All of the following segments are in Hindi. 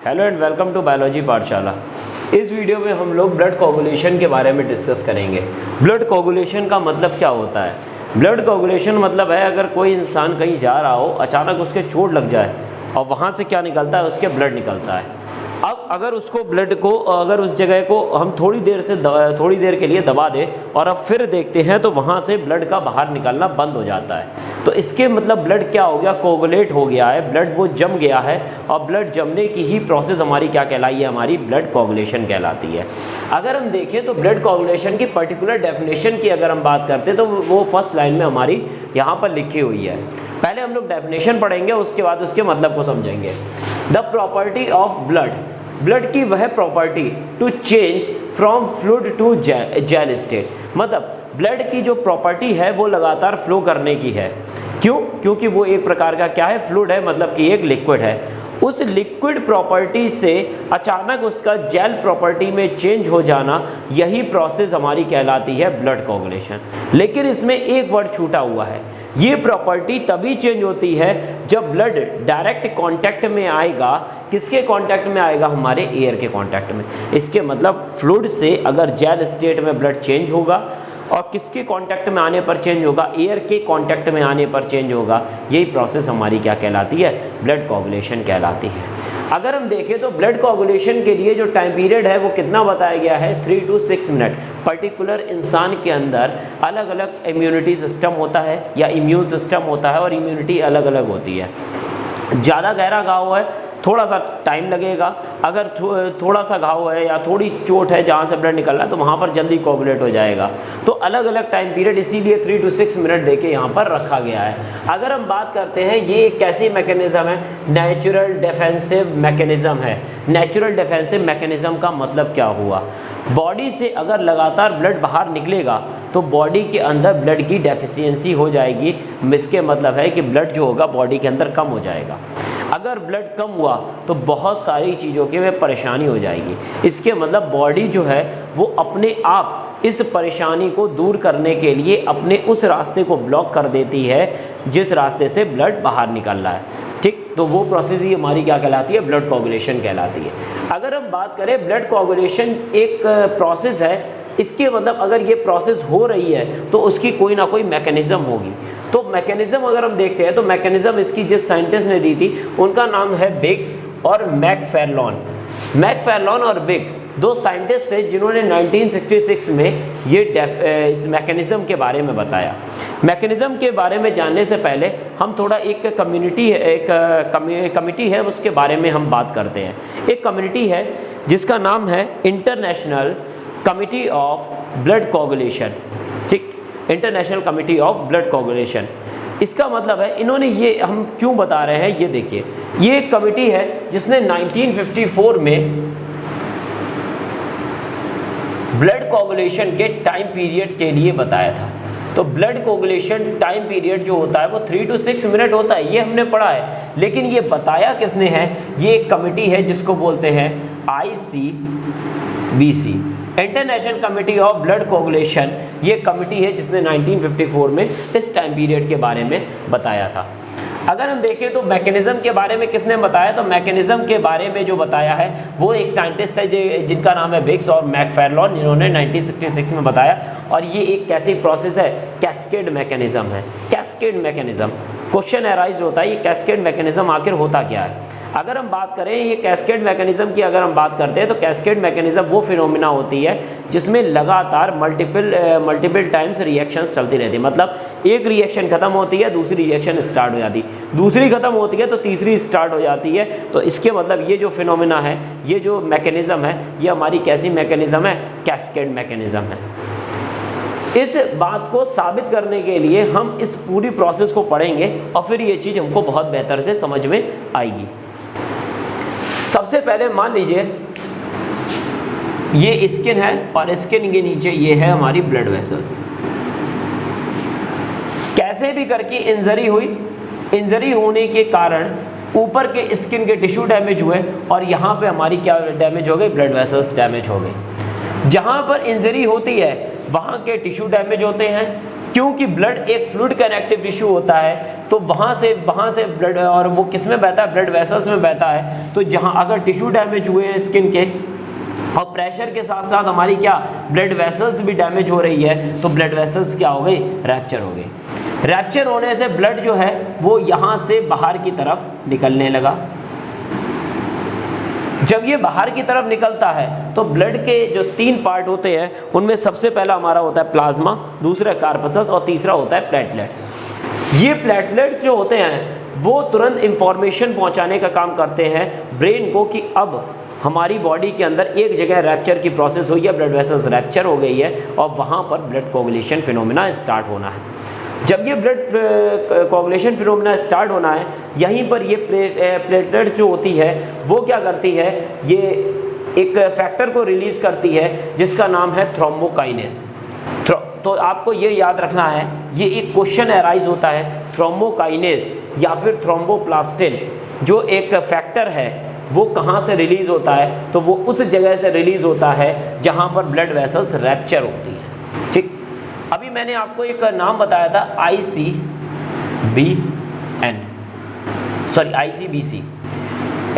Hello and welcome to biology Pathshala. इस वीडियो में हम लोग ब्लड कोगुलेशन के बारे में डिस्कस करेंगे। ब्लड कोगुलेशन का मतलब क्या होता है? ब्लड कोगुलेशन मतलब है अगर कोई इंसान कहीं जा रहा हो, अचानक उसके चोट लग जाए और वहाँ से क्या निकलता है, उसके ब्लड निकलता है। अब अगर उसको ब्लड को अगर उस जगह को हम थोड़ी देर के लिए दबा दें और अब फिर देखते हैं तो वहाँ से ब्लड का बाहर निकलना बंद हो जाता है। तो इसके मतलब ब्लड क्या हो गया, कोगुलेट हो गया है, ब्लड वो जम गया है और ब्लड जमने की ही प्रोसेस हमारी क्या कहलाई है, हमारी ब्लड कोगुलेशन कहलाती है। अगर हम देखें तो ब्लड कोगुलेशन की पर्टिकुलर डेफिनेशन की अगर हम बात करते हैं तो वो फर्स्ट लाइन में हमारी यहाँ पर लिखी हुई है। पहले हम लोग डेफिनेशन पढ़ेंगे, उसके बाद उसके मतलब को समझेंगे। The property of blood, blood की वह property to change from fluid to gel state, मतलब ब्लड की जो प्रॉपर्टी है वो लगातार फ्लो करने की है। क्यों? क्योंकि वो एक प्रकार का क्या है, फ्लूइड है, मतलब कि एक लिक्विड है। उस लिक्विड प्रॉपर्टी से अचानक उसका जेल प्रॉपर्टी में चेंज हो जाना, यही प्रोसेस हमारी कहलाती है ब्लड कोगुलेशन। लेकिन इसमें एक वर्ड छूटा हुआ है, ये प्रॉपर्टी तभी चेंज होती है जब ब्लड डायरेक्ट कांटेक्ट में आएगा। किसके कांटेक्ट में आएगा? हमारे एयर के कांटेक्ट में। इसके मतलब फ्लूइड से अगर जेल स्टेट में ब्लड चेंज होगा और किसके कांटेक्ट में आने पर चेंज होगा? एयर के कांटेक्ट में आने पर चेंज होगा। यही प्रोसेस हमारी क्या कहलाती है? ब्लड कोगुलेशन कहलाती है। अगर हम देखें तो ब्लड कोगुलेशन के लिए जो टाइम पीरियड है वो कितना बताया गया है? 3 to 6 मिनट। पर्टिकुलर इंसान के अंदर अलग अलग इम्यूनिटी सिस्टम होता है या इम्यून सिस्टम होता है और इम्यूनिटी अलग अलग होती है। ज़्यादा गहरा घाव है, थोड़ा सा टाइम लगेगा। अगर थोड़ा सा घाव है या थोड़ी चोट है जहाँ से ब्लड निकल रहा है तो वहाँ पर जल्दी कोगुलेट हो जाएगा। तो अलग अलग टाइम पीरियड इसीलिए 3 to 6 मिनट देके यहाँ पर रखा गया है। अगर हम बात करते हैं ये एक कैसी मैकेनिज़्म है? नेचुरल डिफेंसिव मैकेनिज़्म है। नेचुरल डिफेंसिव मैकेनिज़्म का मतलब क्या हुआ? बॉडी से अगर लगातार ब्लड बाहर निकलेगा तो बॉडी के अंदर ब्लड की डेफिशिएंसी हो जाएगी। इसके मतलब है कि ब्लड जो होगा बॉडी के अंदर कम हो जाएगा। अगर ब्लड कम हुआ तो बहुत सारी चीज़ों के में परेशानी हो जाएगी। इसके मतलब बॉडी जो है वो अपने आप इस परेशानी को दूर करने के लिए अपने उस रास्ते को ब्लॉक कर देती है जिस रास्ते से ब्लड बाहर निकल रहा है। ठीक, तो वो प्रोसेस ही हमारी क्या कहलाती है? ब्लड कोगुलेशन कहलाती है। अगर हम बात करें, ब्लड कोगुलेशन एक प्रोसेस है। इसके मतलब अगर ये प्रोसेस हो रही है तो उसकी कोई ना कोई मैकेनिज़्म होगी। तो मैकेनिज़्म अगर हम देखते हैं तो मैकेनिज़्म इसकी जिस साइंटिस्ट ने दी थी उनका नाम है बिग्स और मैकफार्लैन। मैकफार्लैन और बिग दो साइंटिस्ट थे जिन्होंने 1966 में ये इस मैकेनिज़्म के बारे में बताया। मैकेनिज़्म के बारे में जानने से पहले हम थोड़ा एक कमिटी है उसके बारे में हम बात करते हैं। एक कम्युनिटी है जिसका नाम है international committee of blood coagulation. ठीक, international committee of blood coagulation. इसका मतलब है, इन्होंने ये हम क्यों बता रहे हैं ये देखिए, ये एक कमिटी है जिसने 1954 में ब्लड कोगुलेशन के टाइम पीरियड के लिए बताया था। तो ब्लड कोगुलेशन टाइम पीरियड जो होता है वो 3 to 6 मिनट होता है, ये हमने पढ़ा है। लेकिन ये बताया किसने है? ये एक कमिटी है जिसको बोलते हैं ICBC, international committee of blood coagulation. ये कमिटी है जिसने 1954 में इस टाइम पीरियड के बारे में बताया था। अगर हम देखें तो मैकेनिज़्म के बारे में किसने बताया? तो मैकेनिज़्म के बारे में जो बताया है वो एक साइंटिस्ट है जिनका नाम है बिग्स और मैकफार्लैन, जिन्होंने 1966 में बताया। और ये एक कैसी प्रोसेस है? कैस्केड मैकेनिज़्म है। कैस्केड मैकेनिज़्म, क्वेश्चन अराइज होता है ये कैस्केड मैकेनिज़्म आखिर होता क्या है? अगर हम बात करें ये कैस्केड मैकेनिज़्म की, अगर हम बात करते हैं तो कैस्केड मैकेनिज़्म वो फिनोमिना होती है जिसमें लगातार मल्टीपल टाइम्स रिएक्शंस चलती रहती है। मतलब एक रिएक्शन खत्म होती है, दूसरी रिएक्शन स्टार्ट हो जाती है, दूसरी खत्म होती है तो तीसरी स्टार्ट हो जाती है। तो इसके मतलब ये जो फिनोमिना है, ये जो मैकेनिज़्म है, ये हमारी कैसी मैकेनिज़्म है? कैस्केड मैकेनिज़्म है। इस बात को साबित करने के लिए हम इस पूरी प्रोसेस को पढ़ेंगे और फिर ये चीज़ हमको बहुत बेहतर से समझ में आएगी। सबसे पहले मान लीजिए ये स्किन है और स्किन के नीचे ये है हमारी ब्लड वेसल्स। कैसे भी करके इंजरी हुई, इंजरी होने के कारण ऊपर के स्किन के टिश्यू डैमेज हुए और यहाँ पे हमारी क्या डैमेज हो गई? ब्लड वेसल्स डैमेज हो गई। जहाँ पर इंजरी होती है वहाँ के टिश्यू डैमेज होते हैं, क्योंकि ब्लड एक फ्लूइड कनेक्टिव टिश्यू होता है, तो वहाँ से ब्लड, और वो किस में बहता है, ब्लड वेसल्स में बहता है। तो जहाँ अगर टिश्यू डैमेज हुए हैं स्किन के और प्रेशर के साथ साथ हमारी क्या ब्लड वेसल्स भी डैमेज हो रही है, तो ब्लड वेसल्स क्या हो गई, रैप्चर हो गई। रैप्चर होने से ब्लड जो है वो यहाँ से बाहर की तरफ निकलने लगा। जब ये बाहर की तरफ निकलता है तो ब्लड के जो 3 पार्ट होते हैं उनमें सबसे पहला हमारा होता है प्लाज्मा, दूसरा कार्पसल्स और तीसरा होता है प्लेटलेट्स। ये प्लेटलेट्स जो होते हैं वो तुरंत इंफॉर्मेशन पहुंचाने का काम करते हैं ब्रेन को कि अब हमारी बॉडी के अंदर एक जगह रैप्चर की प्रोसेस हुई है, ब्लड वेसल्स रैप्चर हो गई है और वहाँ पर ब्लड कोगुलेशन फिनोमेना स्टार्ट होना है। जब ये ब्लड कोगुलेशन फिनोमेना स्टार्ट होना है, यहीं पर ये प्लेटलेट्स जो होती है वो क्या करती है, ये एक फैक्टर को रिलीज़ करती है जिसका नाम है थ्रोम्बोकाइनेस। तो आपको ये याद रखना है, ये एक क्वेश्चन अराइज होता है, थ्रोम्बोकाइनेस या फिर थ्रोम्बोप्लास्टिन जो एक फैक्टर है वो कहाँ से रिलीज़ होता है, तो वो उस जगह से रिलीज़ होता है जहाँ पर ब्लड वेसल्स रैप्चर होती है। ठीक, अभी मैंने आपको एक नाम बताया था ICBC,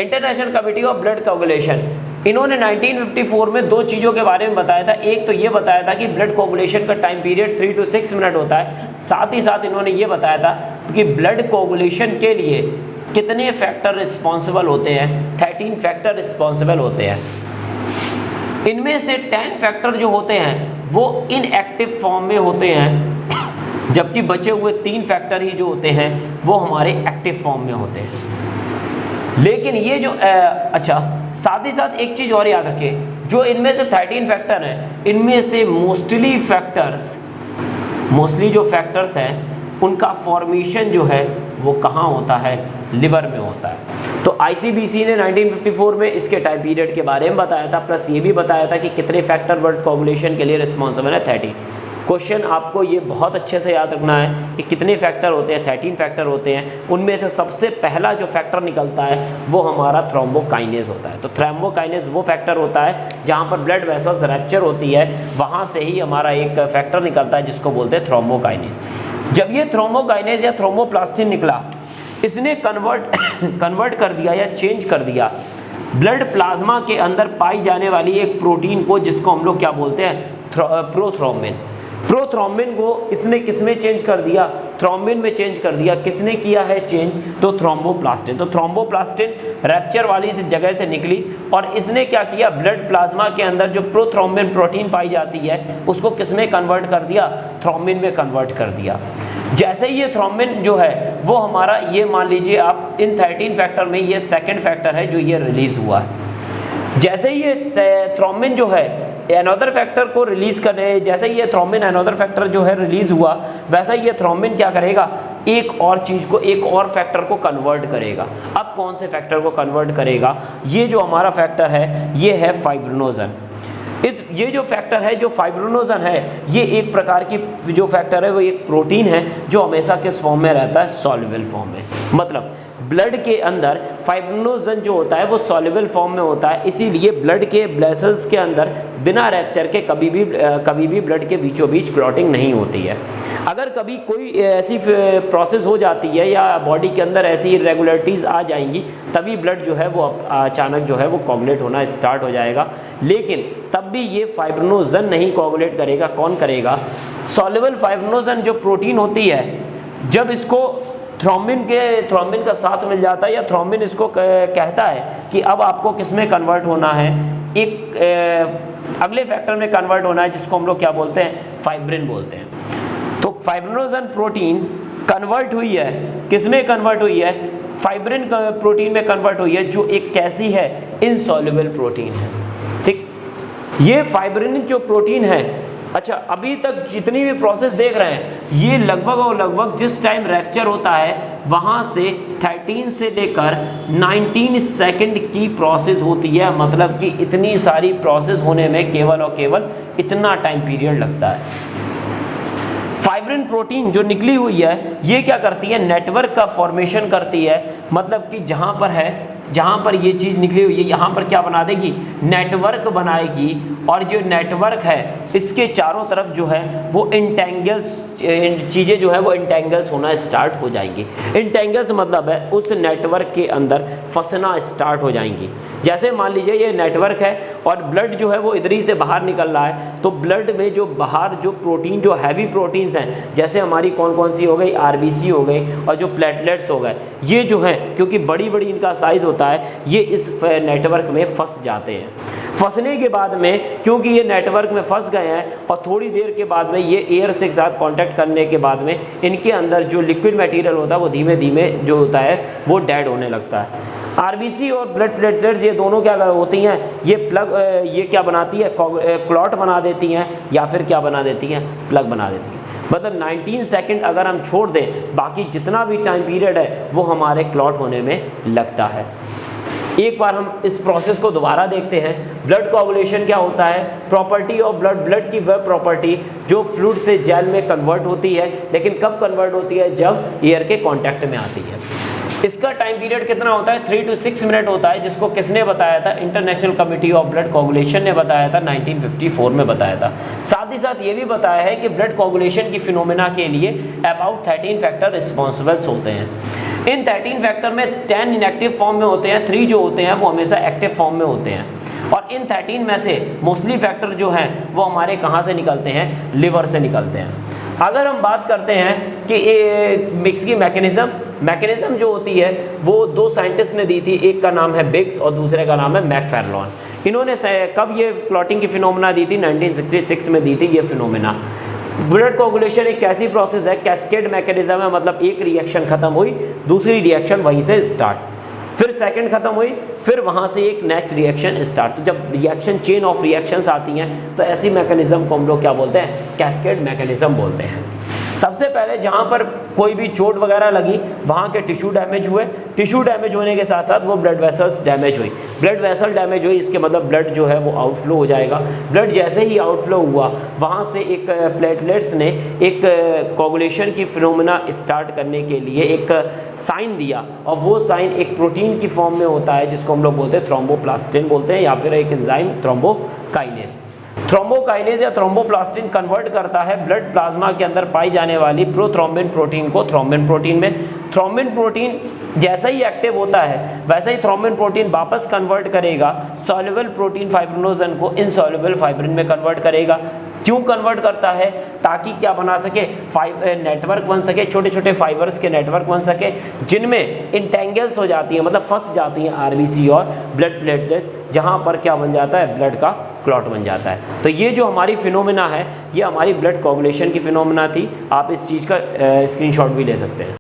international committee of blood coagulation. इन्होंने 1954 में 2 चीज़ों के बारे में बताया था। एक तो ये बताया था कि ब्लड कोगुलेशन का टाइम पीरियड 3 to 6 मिनट होता है। साथ ही साथ इन्होंने ये बताया था कि ब्लड कोगुलेशन के लिए कितने फैक्टर रिस्पॉन्सिबल होते हैं, 13 फैक्टर रिस्पॉन्सिबल होते हैं। इनमें से 10 फैक्टर जो होते हैं वो इनएक्टिव फॉर्म में होते हैं, जबकि बचे हुए 3 फैक्टर ही जो होते हैं वो हमारे एक्टिव फॉर्म में होते हैं। लेकिन ये जो अच्छा, साथ ही साथ एक चीज़ और याद रखिए, जो इनमें से 13 फैक्टर हैं, इनमें से मोस्टली जो फैक्टर्स हैं उनका फॉर्मेशन जो है वो कहाँ होता है, लिवर में होता है। तो ICBC ने 1954 में इसके टाइम पीरियड के बारे में बताया था, प्लस ये भी बताया था कि कितने फैक्टर ब्लड कोगुलेशन के लिए रिस्पॉन्सिबल है, 13। क्वेश्चन आपको ये बहुत अच्छे से याद रखना है कि कितने फैक्टर होते हैं, 13 फैक्टर होते हैं। उनमें से सबसे पहला जो फैक्टर निकलता है वो हमारा थ्रोम्बोकाइनेस होता है। तो थ्रोम्बोकाइनेस वो फैक्टर होता है जहाँ पर ब्लड वेसल्स रैप्चर होती है, वहाँ से ही हमारा एक फैक्टर निकलता है जिसको बोलते हैं थ्रोम्बोकाइनेस। जब ये थ्रोम्बोकाइनेस या थ्रोम्बोप्लास्टिन निकला, इसने कन्वर्ट कर दिया या चेंज कर दिया ब्लड प्लाज्मा के अंदर पाई जाने वाली एक प्रोटीन को, जिसको हम लोग क्या बोलते हैं, प्रोथ्रोम्बिन को इसने किसमें चेंज कर दिया, थ्रोम्बिन में चेंज कर दिया। किसने किया है चेंज, तो थ्रोम्बोप्लास्टिन। तो थ्रोम्बोप्लास्टिन रैप्चर वाली इस जगह से निकली और इसने क्या किया, ब्लड प्लाज्मा के अंदर जो प्रोथ्रोम्बिन प्रोटीन पाई जाती है उसको किसमें कन्वर्ट कर दिया, थ्रोम्बिन में कन्वर्ट कर दिया। जैसे ही ये थ्रोम्बिन जो है वो हमारा, ये मान लीजिए आप इन 13 फैक्टर में ये सेकेंड फैक्टर है जो ये रिलीज़ हुआ है। जैसे ही ये थ्रोम्बिन जो है एनोदर फैक्टर को रिलीज़ करने, जैसे ही ये थ्रोम्बिन एनोदर फैक्टर जो है रिलीज़ हुआ, वैसा ही ये थ्रोम्बिन क्या करेगा, एक और चीज़ को, एक और फैक्टर को कन्वर्ट करेगा। अब कौन से फैक्टर को कन्वर्ट करेगा, ये जो हमारा फैक्टर है ये है फाइब्रिनोजन। ये जो फैक्टर है, जो फाइब्रिनोजन है, ये एक प्रकार की जो फैक्टर है वो एक प्रोटीन है जो हमेशा किस फॉर्म में रहता है, सॉल्युबल फॉर्म में। मतलब ब्लड के अंदर फाइब्रिनोजन जो होता है वो सॉल्युबल फॉर्म में होता है, इसीलिए ब्लड के वेसल्स के अंदर बिना रैप्चर के कभी भी ब्लड के बीचों बीच क्लॉटिंग नहीं होती है। अगर कभी कोई ऐसी प्रोसेस हो जाती है या बॉडी के अंदर ऐसी इरेगुलरिटीज़ आ जाएंगी, तभी ब्लड जो है वो अचानक जो है वो कोगुलेट होना स्टार्ट हो जाएगा। लेकिन तब भी ये फाइब्रिनोजन नहीं कोगुलेट करेगा। कौन करेगा, सॉल्युबल फाइब्रिनोजन जो प्रोटीन होती है, जब इसको थ्रोम्बिन का साथ मिल जाता है या थ्रोम्बिन इसको कहता है कि अब आपको किस में कन्वर्ट होना है, एक अगले फैक्टर में कन्वर्ट होना है जिसको हम लोग क्या बोलते हैं, फाइब्रिन बोलते हैं। तो फाइब्रिनोजन प्रोटीन कन्वर्ट हुई है, किस में कन्वर्ट हुई है, फाइब्रिन प्रोटीन में कन्वर्ट हुई है, जो एक कैसी है, इनसॉल्युबल प्रोटीन है। ठीक, ये फाइब्रिन जो प्रोटीन है, अच्छा अभी तक जितनी भी प्रोसेस देख रहे हैं, ये लगभग और लगभग जिस टाइम रैप्चर होता है वहाँ से 13 से लेकर 19 सेकंड की प्रोसेस होती है। मतलब कि इतनी सारी प्रोसेस होने में केवल और केवल इतना टाइम पीरियड लगता है। फाइब्रिन प्रोटीन जो निकली हुई है ये क्या करती है, नेटवर्क का फॉर्मेशन करती है। मतलब कि जहाँ पर है जहाँ पर ये चीज़ निकली हुई है यहाँ पर क्या बना देगी, नेटवर्क बनाएगी, और जो नेटवर्क है इसके चारों तरफ जो है वो इंटेंगल्स चीज़ें जो है वो इंटेंगल्स होना स्टार्ट हो जाएंगी। इंटेंगल्स मतलब है उस नेटवर्क के अंदर फंसना स्टार्ट हो जाएंगी। जैसे मान लीजिए ये नेटवर्क है और ब्लड जो है वो इधर ही से बाहर निकल रहा है, तो ब्लड में जो बाहर जो प्रोटीन, जो हैवी प्रोटीन्स हैं, जैसे हमारी कौन कौन सी हो गई, आरबीसी हो गई और जो प्लेटलेट्स हो गए, ये जो है क्योंकि बड़ी बड़ी इनका साइज़ होता है, ये इस नेटवर्क में फंस जाते हैं। फंसने के बाद में क्योंकि ये नेटवर्क में फंस गए हैं और थोड़ी देर के बाद में ये एयर से साथ कांटेक्ट करने के बाद में इनके अंदर जो लिक्विड मटेरियल होता है वो धीमे धीमे जो होता है वो डेड होने लगता है। आरबीसी और ब्लड प्लेटलेट्स ये दोनों क्या होती हैं, ये क्या बनाती है, क्लॉट बना देती हैं या फिर क्या बना देती हैं, प्लग बना देती हैं। मतलब 19 सेकंड अगर हम छोड़ दें, बाकी जितना भी टाइम पीरियड है वो हमारे क्लॉट होने में लगता है। एक बार हम इस प्रोसेस को दोबारा देखते हैं। ब्लड कोआगुलेशन क्या होता है, प्रॉपर्टी ऑफ ब्लड, ब्लड की वह प्रॉपर्टी जो फ्लूइड से जेल में कन्वर्ट होती है, लेकिन कब कन्वर्ट होती है, जब एयर के कांटेक्ट में आती है। इसका टाइम पीरियड कितना होता है, 3 to 6 मिनट होता है, जिसको किसने बताया था, international committee of blood coagulation ने बताया था, 1954 में बताया था। साथ ही साथ ये भी बताया है कि ब्लड कोआगुलेशन की फिनोमेना के लिए अबाउट 13 फैक्टर रिस्पॉन्सिबल्स होते हैं। इन 13 फैक्टर में 10 इनएक्टिव फॉर्म में होते हैं, 3 जो होते हैं वो हमेशा एक्टिव फॉर्म में होते हैं। और इन 13 में से मोस्टली फैक्टर जो हैं वो हमारे कहाँ से निकलते हैं, लिवर से निकलते हैं। अगर हम बात करते हैं कि मिक्स की मैकेनिज्म जो होती है वो दो साइंटिस्ट ने दी थी, एक का नाम है बिग्स और दूसरे का नाम है मैकफार्लॉन। इन्होंने कब ये क्लॉटिंग की फिनोमेना दी थी, 1966 में दी थी ये फिनोमेना। ब्लड कोआगुलेशन एक कैसी प्रोसेस है, कैस्केड मैकेनिज्म है, मतलब एक रिएक्शन खत्म हुई, दूसरी रिएक्शन वहीं से स्टार्ट, फिर सेकंड खत्म हुई, फिर वहाँ से एक नेक्स्ट रिएक्शन स्टार्ट। तो जब रिएक्शन चेन ऑफ रिएक्शंस आती हैं तो ऐसी मैकेनिज्म को हम लोग क्या बोलते हैं, कैस्केड मैकेनिज्म बोलते हैं। सबसे पहले जहाँ पर कोई भी चोट वगैरह लगी वहाँ के टिश्यू डैमेज हुए, टिश्यू डैमेज होने के साथ साथ वो ब्लड वेसल्स डैमेज हुई, ब्लड वेसल डैमेज हुई, इसके मतलब ब्लड जो है वो आउटफ्लो हो जाएगा। ब्लड जैसे ही आउटफ्लो हुआ वहाँ से एक प्लेटलेट्स ने एक कोआगुलेशन की फिनोमेना स्टार्ट करने के लिए एक साइन दिया, और वो साइन एक प्रोटीन की फॉर्म में होता है जिसको हम लोग बोलते हैं थ्रोम्बोप्लास्टिन बोलते हैं, या फिर एक एंजाइम थ्रोम्बोकाइनेज। थ्रोम्बोकाइनेज या थ्रोम्बोप्लास्टिन कन्वर्ट करता है ब्लड प्लाज्मा के अंदर पाई जाने वाली प्रोथ्रोम्बिन प्रोटीन को थ्रोम्बिन प्रोटीन में। थ्रोम्बिन प्रोटीन जैसा ही एक्टिव होता है वैसे ही थ्रोम्बिन प्रोटीन वापस कन्वर्ट करेगा सॉल्युबल प्रोटीन फाइब्रिनोजन को इनसॉल्युबल फाइब्रिन में कन्वर्ट करेगा। क्यों कन्वर्ट करता है, ताकि क्या बना सके, नेटवर्क बन सके, छोटे छोटे फाइबर्स के नेटवर्क बन सके जिनमें इंटेंगल्स हो जाती हैं, मतलब फंस जाती हैं आरबीसी और ब्लड प्लेटलेट्स, जहाँ पर क्या बन जाता है, ब्लड का क्लॉट बन जाता है। तो ये जो हमारी फिनोमेना है ये हमारी ब्लड कोआगुलेशन की फिनोमेना थी। आप इस चीज़ का स्क्रीनशॉट भी ले सकते हैं।